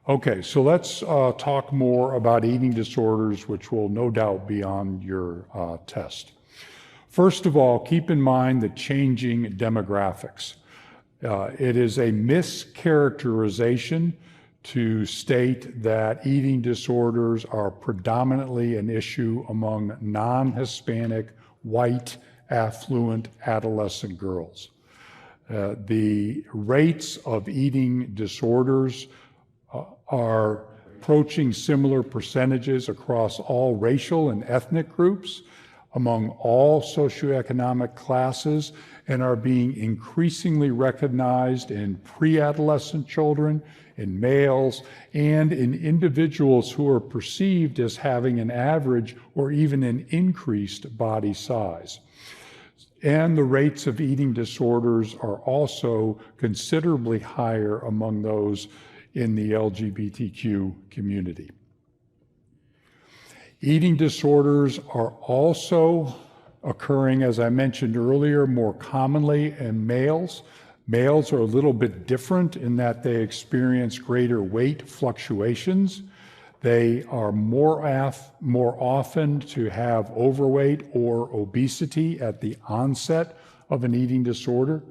Okay, so let's talk more about eating disorders, which will no doubt be on your test. First of all, keep in mind the changing demographics. It is a mischaracterization to state that eating disorders are predominantly an issue among non-Hispanic, white, affluent adolescent girls. The rates of eating disorders are approaching similar percentages across all racial and ethnic groups, among all socioeconomic classes, and are being increasingly recognized in pre-adolescent children, in males, and in individuals who are perceived as having an average or even an increased body size. And the rates of eating disorders are also considerably higher among those in the LGBTQ community. Eating disorders are also occurring, as I mentioned earlier, more commonly in males. Males are a little bit different in that they experience greater weight fluctuations. They are more often to have overweight or obesity at the onset of an eating disorder,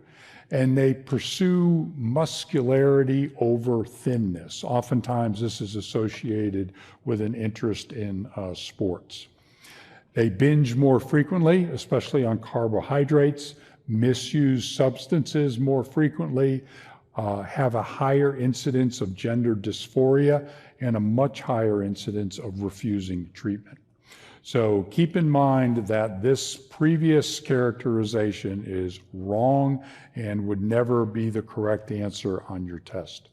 and they pursue muscularity over thinness. Oftentimes this is associated with an interest in sports. They binge more frequently, especially on carbohydrates, misuse substances more frequently, have a higher incidence of gender dysphoria, and a much higher incidence of refusing treatment. So keep in mind that this previous characterization is wrong and would never be the correct answer on your test.